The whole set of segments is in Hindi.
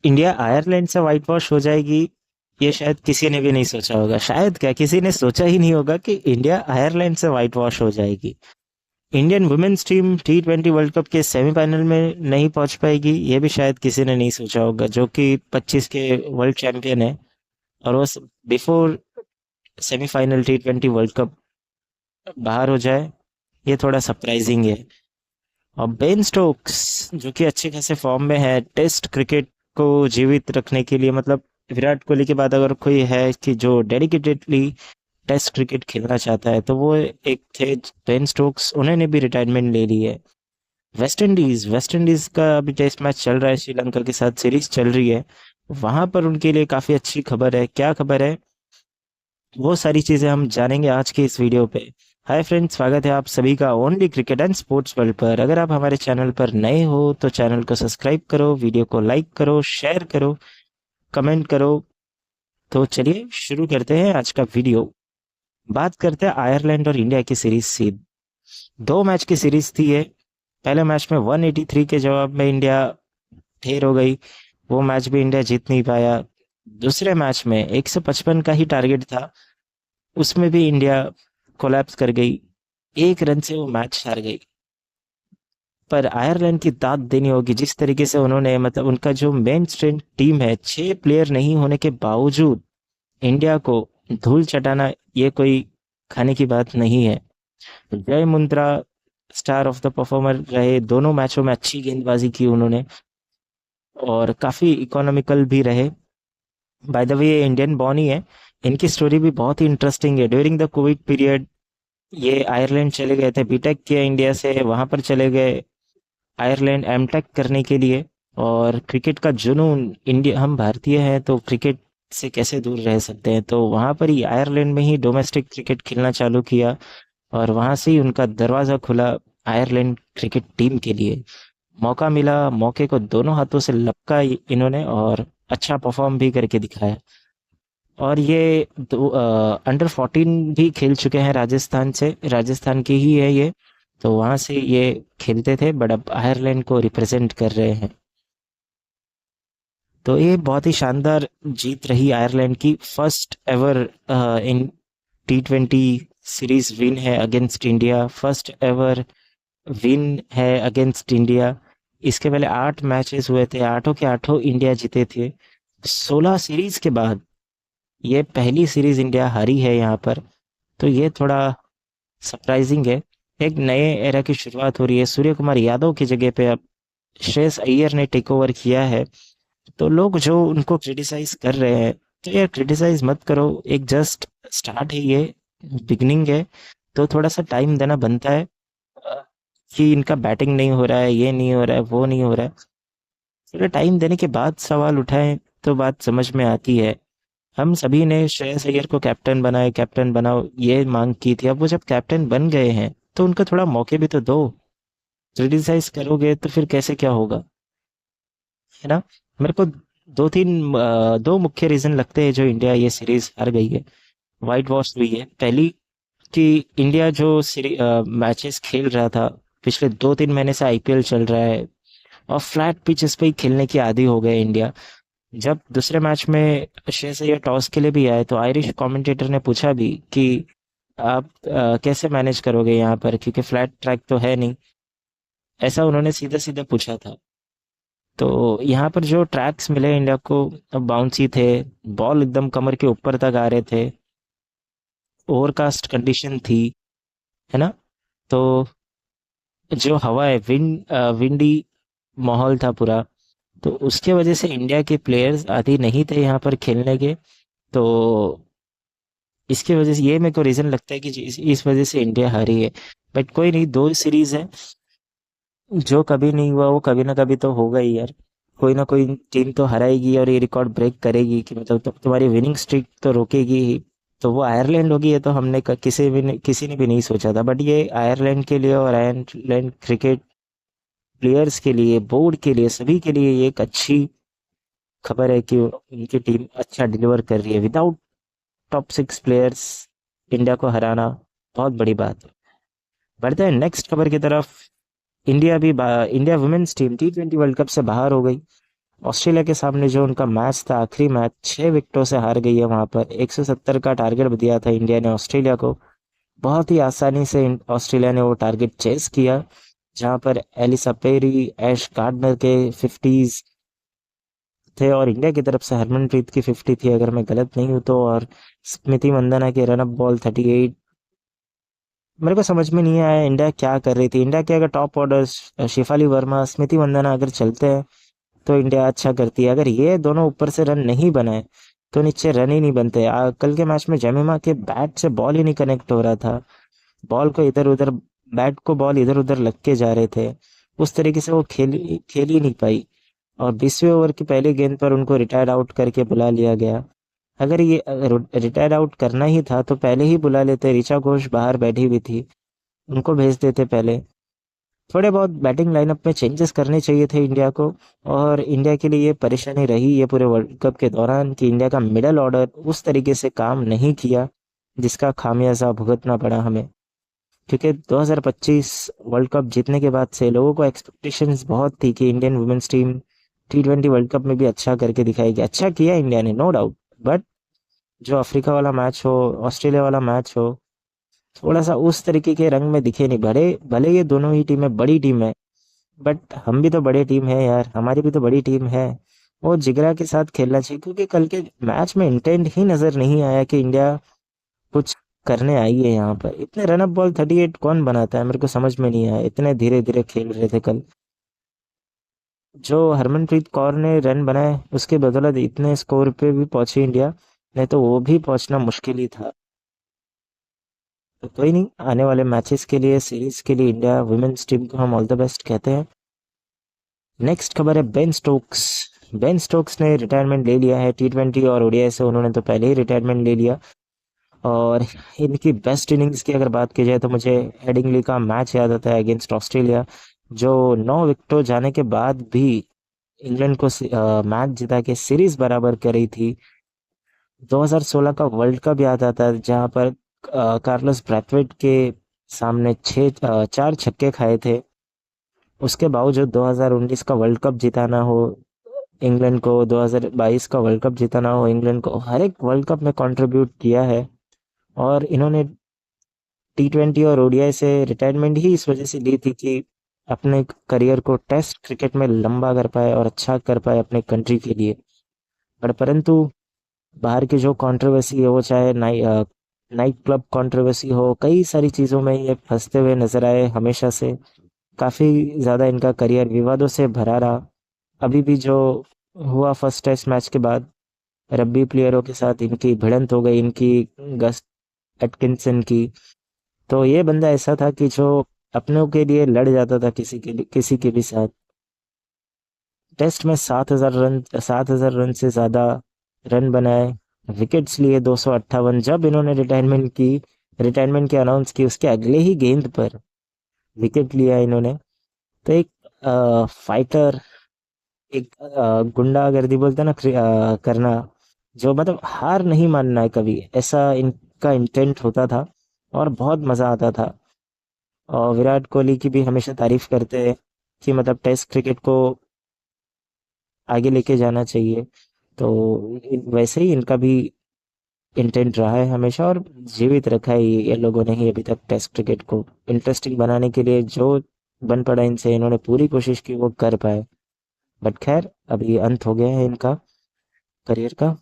इंडिया आयरलैंड से वाइट वॉश हो जाएगी, ये शायद किसी ने भी नहीं सोचा होगा। शायद क्या किसी ने सोचा ही नहीं होगा कि इंडिया आयरलैंड से वाइट वॉश हो जाएगी। Indian women's team T20 world cup के सेमीफाइनल में नहीं पहुंच पाएगी, ये भी शायद किसी ने नहीं सोचा होगा, जो कि 25 के वर्ल्ड चैंपियन है। और वो before semifinal T20 world cup बाहर हो जाए, ये थोड़ा सरप्राइजिंग है। और बेन स्टोक्स जो कि अच्छे खासे फॉर्म में है, टेस्ट क्रिकेट को जीवित रखने के लिए, मतलब विराट कोहली के बाद अगर कोई है कि जो डेडिकेटेडली टेस्ट क्रिकेट खेलना चाहता है तो वो एक थे, बेन स्टोक्स। उन्होंने भी रिटायरमेंट ले ली है। वेस्ट इंडीज का अभी टेस्ट मैच चल रहा है, श्रीलंका के साथ सीरीज चल रही है। वहां पर उनके लिए काफी अच्छी खबर है। क्या खबर है, वो सारी चीजें हम जानेंगे आज के इस वीडियो पे। हाय फ्रेंड्स, स्वागत है आप सभी का only cricket and sports world पर। अगर आप हमारे चैनल पर नए हो तो चैनल को सब्सक्राइब करो, वीडियो को लाइक करो, शेयर करो, कमेंट करो। तो चलिए शुरू करते हैं आज का वीडियो। बात करते हैं आयरलैंड और इंडिया की सीरीज से। 2 मैच की सीरीज थी ये। पहले मैच में 183 के जवाब में इंडिया ढेर हो गई, वो मैच भी इंडिया जीत नहीं पाया। दूसरे मैच में 155 का ही टारगेट था, उसमें भी इंडिया कोलैप्स कर गई। 1 रन से वो मैच हार गई। पर आयरलैंड की दाद देनी होगी, जिस तरीके से उन्होंने, मतलब उनका जो मेन स्ट्रेंथ टीम है, 6 प्लेयर नहीं होने के बावजूद इंडिया को धूल चटाना, ये कोई खाने की बात नहीं है। जय Mundra star of the performer रहे, दोनों मैचों में अच्छी गेंदबाजी की उन्होंने और काफी इकोनॉमिकल भी रहे। बाय द वे ये इंडियन बॉर्न ही है। इनकी स्टोरी भी बहुत ही इंटरेस्टिंग है। ड्यूरिंग द कोविड पीरियड ये आयरलैंड चले गए थे, बीटेक किया इंडिया से, वहां पर चले गए आयरलैंड एमटेक करने के लिए। और क्रिकेट का जुनून, इंडिया, हम भारतीय हैं तो क्रिकेट से कैसे दूर रह सकते हैं, तो वहां पर ही आयरलैंड में ही डोमेस्टिक क्रिकेट खेलना चालू किया। और वहां से ही उनका दरवाजा खुला आयरलैंड क्रिकेट टीम के लिए। मौका मिला, मौके को दोनों हाथों से लपका इन्होंने और अच्छा परफॉर्म भी करके दिखाया। और ये अंडर 14 भी खेल चुके हैं राजस्थान से, राजस्थान के ही है ये। तो वहां से ये खेलते थे, बट अब आयरलैंड को रिप्रेजेंट कर रहे हैं। तो ये बहुत ही शानदार जीत रही आयरलैंड की। First ever in T20 series win है against India, first ever win है अगेंस्ट इंडिया। इसके पहले 8 मैचेस हुए थे, आठों के आठों इंडिया जीते थे। 16 सीरीज के बाद ये पहली सीरीज इंडिया हारी है यहाँ पर। तो ये थोड़ा सरप्राइजिंग है। एक नए एरा की शुरुआत हो रही है। सूर्य कुमार यादव की जगह पे अब श्रेयस अय्यर ने टेक ओवर किया है। तो लोग जो उनको क्रिटिसाइज कर रहे हैं, तो यार क्रिटिसाइज मत करो, एक जस्ट स्टार्ट है ये, बिगनिंग है। तो थोड़ा सा टाइम देना बनता है। अ, कि इनका बैटिंग नहीं हो रहा है, ये नहीं हो रहा है, वो नहीं हो रहा है, थोड़ा टाइम देने के बाद सवाल उठाएं तो बात समझ में आती है। हम सभी ने श्रेयस अय्यर को कैप्टन बनाए, कैप्टन बनाओ, ये मांग की थी। अब वो जब कैप्टन बन गए हैं तो उनको थोड़ा मौके भी तो दो। क्रिटिसाइज करोगे तो फिर कैसे क्या होगा, है ना। मेरे को दो मुख्य रीजन लगते हैं जो इंडिया ये सीरीज हार गई है, वाइट वॉश हुई है। पहली कि इंडिया जो मैचेस खेल रहा था, पिछले 2-3 महीने से आईपीएल चल रहा है और फ्लैट पिचेस पे ही खेलने की आदी हो गए इंडिया। जब दूसरे मैच में श्रेयस अय्यर टॉस के लिए भी आए तो आयरिश कमेंटेटर ने पूछा भी कि आप कैसे मैनेज करोगे यहाँ पर, क्योंकि फ्लैट ट्रैक तो है नहीं। ऐसा उन्होंने सीधा सीधा पूछा था। तो यहाँ पर जो ट्रैक्स मिले इंडिया को, अब बाउंसी थे, बॉल एकदम कमर के ऊपर तक आ रहे थे, ओवरकास्ट कंडीशन थी, है ना। तो जो हवा है, विंडी माहौल था पूरा। तो उसके वजह से इंडिया के प्लेयर्स आदि नहीं थे यहाँ पर खेलने के। तो इसके वजह से ये मेरे को रीजन लगता है कि इस वजह से इंडिया हारी है। बट कोई नहीं, 2 सीरीज है, जो कभी नहीं हुआ वो कभी ना कभी तो होगा ही यार। कोई ना कोई टीम तो हराएगी और ये रिकॉर्ड ब्रेक करेगी, कि मतलब तो तुम्हारी विनिंग स्ट्रीक तो रोकेगी ही। तो वो आयरलैंड होगी, ये तो हमने किसी ने भी नहीं सोचा था। बट ये आयरलैंड के लिए और आयरलैंड क्रिकेट प्लेयर्स के लिए, बोर्ड के लिए, सभी के लिए ये एक अच्छी खबर है कि उनकी टीम अच्छा डिलीवर कर रही है। विदाउट टॉप 6 प्लेयर्स इंडिया को हराना बहुत बड़ी बात है। बढ़ते हैं नेक्स्ट खबर की तरफ। India women's team T20 world cup से बाहर हो गई। ऑस्ट्रेलिया के सामने जो उनका मैच था, आखिरी मैच, 6 विकेटों से हार गई है वहां पर। 170 का टारगेट दिया था इंडिया ने ऑस्ट्रेलिया को, बहुत ही आसानी से ऑस्ट्रेलिया ने वो टारगेट चेस किया, जहां पर एलिसा पेरी, ऐश गार्डनर के 50s थे, और इंडिया की तरफ से हरमनप्रीत की 50 थी अगर मैं गलत नहीं हूं तो, और स्मृति मंदाना के रन अप बॉल 38। मेरे को समझ में नहीं आया इंडिया क्या कर रही थी। इंडिया के अगर टॉप ऑर्डर शिफाली वर्मा, स्मृति मंदाना अगर चलते हैं तो इंडिया अच्छा करती है। अगर ये दोनों ऊपर से रन नहीं बनाए तो नीचे रन ही नहीं बनते। कल के मैच में जमीमा के बैट से बॉल ही नहीं कनेक्ट हो रहा था, बॉल को इधर उधर, बैट को बॉल इधर उधर लग के जा रहे थे, उस तरीके से वो खेल ही नहीं पाई। और 20वें ओवर की पहली गेंद पर उनको रिटायर्ड आउट करके बुला लिया गया। अगर ये रिटायर्ड आउट करना ही था तो पहले ही बुला लेते। ऋचा घोष बाहर बैठी हुई थी, उनको भेज देते पहले। थोड़े बहुत बैटिंग लाइनअप में चेंजेस करने चाहिए थे इंडिया को। और इंडिया के लिए ये परेशानी रही ये पूरे वर्ल्ड कप के दौरान कि इंडिया का मिडल ऑर्डर उस तरीके से काम नहीं किया, जिसका खामियाजा भुगतना पड़ा हमें। क्योंकि 2025 वर्ल्ड कप जीतने के बाद से लोगों को एक्सपेक्टेशंस बहुत थी कि Indian women's team T20 world cup में भी अच्छा करके दिखाएगी। अच्छा किया इंडिया ने, नो डाउट, बट जो अफ्रीका वाला मैच हो, ऑस्ट्रेलिया वाला मैच हो, थोड़ा सा उस तरीके के रंग में दिखे नहीं। भले भले ये दोनों ही टीमें बड़ी टीम है, बट हम भी तो बड़े टीम है यार, हमारी भी तो बड़ी टीम है। वो जिगरा के साथ खेलना चाहिए, क्योंकि कल के मैच में इंटेंट ही नजर नहीं आया कि इंडिया कुछ करने आई है यहाँ पर। इतने रन अप बॉल 38 कौन बनाता है, मेरे को समझ में नहीं आया। इतने धीरे धीरे खेल रहे थे कल। जो हरमनप्रीत कौर ने रन बनाए उसके बदौलत इतने स्कोर पे भी पहुंची इंडिया, नहीं तो वो भी पहुंचना मुश्किल ही था। तो कोई नहीं, आने वाले मैचेस के लिए, सीरीज के लिए इंडिया वुमेन्स टीम को हम ऑल द बेस्ट कहते हैं। नेक्स्ट खबर है बेन स्टोक्स। बेन स्टोक्स ने रिटायरमेंट ले लिया है T20 और ओडीआई से, उन्होंने तो पहले ही रिटायरमेंट ले लिया। और इनकी बेस्ट इनिंग्स की अगर बात की जाए तो मुझे हेडिंगली का मैच याद आता है अगेंस्ट ऑस्ट्रेलिया, जो 9 विकेटों जाने के बाद भी इंग्लैंड को मैच जिता के सीरीज बराबर करी थी। 2016 का वर्ल्ड कप याद आता है, जहां पर कार्लोस ब्रैथवेट के सामने 4 छक्के खाए थे। उसके बावजूद 2019 का वर्ल्ड कप जिताना हो इंग्लैंड को, 2022 का वर्ल्ड कप जिताना हो इंग्लैंड को, हर एक वर्ल्ड कप में कंट्रीब्यूट किया है। और इन्होंने T20 और ओडीआई से रिटायरमेंट ही इस वजह से ली थी कि अपने करियर को टेस्ट क्रिकेट में लंबा कर पाए और अच्छा कर पाए अपने कंट्री के लिए। पर परंतु बाहर की जो कंट्रोवर्सी है, वो चाहे नाइट क्लब कंट्रोवर्सी हो, कई सारी चीज़ों में ये फंसते हुए नजर आए हमेशा से। काफ़ी ज़्यादा इनका करियर विवादों से भरा रहा। अभी भी जो हुआ फर्स्ट टेस्ट मैच के बाद, रग्बी प्लेयरों के साथ इनकी भिड़ंत हो गई, इनकी गस्ट एटकिंसन की। तो ये बंदा ऐसा था कि जो अपनों के लिए लड़ जाता था किसी के भी साथ। टेस्ट में 7,000 रन से ज़्यादा रन बनाए, विकेट्स लिए 258। जब इन्होंने रिटायरमेंट की अनाउंस की, उसके अगले ही गेंद पर विकेट लिया इन्होंने। तो एक फाइटर, एक गुंडागर्दी बोलते हैं ना, करना, जो मतलब हार नहीं मानना है कभी, ऐसा इनका इंटेंट होता था और बहुत मज़ा आता था। और विराट कोहली की भी हमेशा तारीफ करते हैं कि मतलब टेस्ट क्रिकेट को आगे लेके जाना चाहिए। तो वैसे ही इनका भी इंटेंट रहा है हमेशा, और जीवित रखा है ये लोगों ने ही अभी तक टेस्ट क्रिकेट को इंटरेस्टिंग बनाने के लिए। जो बन पड़ा इनसे, इन्होंने पूरी कोशिश की वो कर पाए। बट खैर, अभी अंत हो गया है इनका करियर का,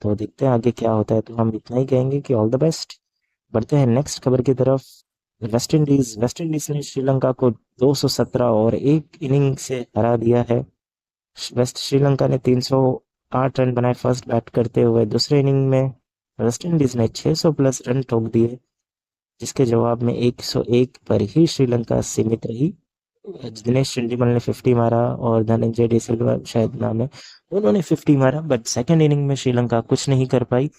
तो देखते हैं आगे क्या होता है। तो हम इतना ही कहेंगे कि ऑल द बेस्ट। बढ़ते हैं नेक्स्ट खबर की तरफ। वेस्ट इंडीज ने श्रीलंका को 217 और 1 इनिंग से हरा दिया है। श्रीलंका ने 308 रन बनाए फर्स्ट बैट करते हुए। दूसरे इनिंग में वेस्ट इंडीज ने 600 प्लस रन ठोक दिए, जिसके जवाब में 101 पर ही श्रीलंका सीमित रही। दिनेश चंडीमल ने 50 मारा और धनंजय डी सिल्वा शायद नाम है, उन्होंने 50 मारा। बट सेकंड इनिंग में श्रीलंका कुछ नहीं कर पाई।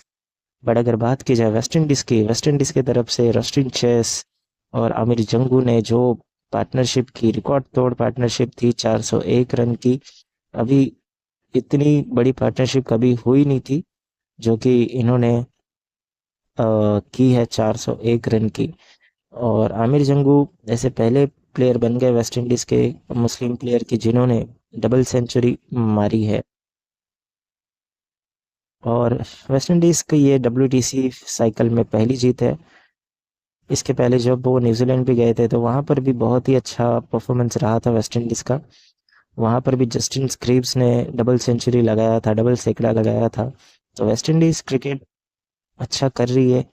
बट अगर बात की जाए वेस्ट इंडीज की तरफ से रस्टिन चेस और आमिर जंगू ने जो पार्टनरशिप की, रिकॉर्ड तोड़ पार्टनरशिप थी 401 रन की। अभी इतनी बड़ी पार्टनरशिप कभी हुई नहीं थी जो कि इन्होंने की है 401 रन की। और आमिर जंगू ऐसे पहले प्लेयर बन गए वेस्ट इंडीज़ के, मुस्लिम प्लेयर की, जिन्होंने डबल सेंचुरी मारी है। और वेस्ट इंडीज़ की ये WTC साइकिल में पहली जीत है। इसके पहले जब वो न्यूजीलैंड भी गए थे तो वहाँ पर भी बहुत ही अच्छा परफॉर्मेंस रहा था वेस्ट इंडीज़ का। वहाँ पर भी जस्टिन स्क्रीव्स ने डबल सेंचुरी लगाया था, डबल सैकड़ा लगाया था। तो वेस्ट इंडीज़ क्रिकेट अच्छा कर रही है,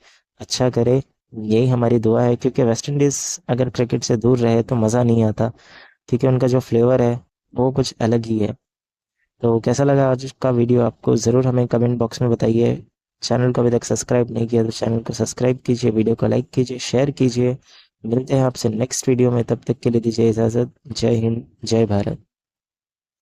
अच्छा करे, यही हमारी दुआ है, क्योंकि वेस्ट इंडीज़ अगर क्रिकेट से दूर रहे तो मज़ा नहीं आता, क्योंकि उनका जो फ्लेवर है वो कुछ अलग ही है। तो कैसा लगा आज का वीडियो आपको, ज़रूर हमें कमेंट बॉक्स में बताइए। चैनल को अभी तक सब्सक्राइब नहीं किया तो चैनल को सब्सक्राइब कीजिए, वीडियो को लाइक कीजिए, शेयर कीजिए। मिलते हैं आपसे नेक्स्ट वीडियो में, तब तक के लिए दीजिए इजाज़त। जय हिंद, जय भारत।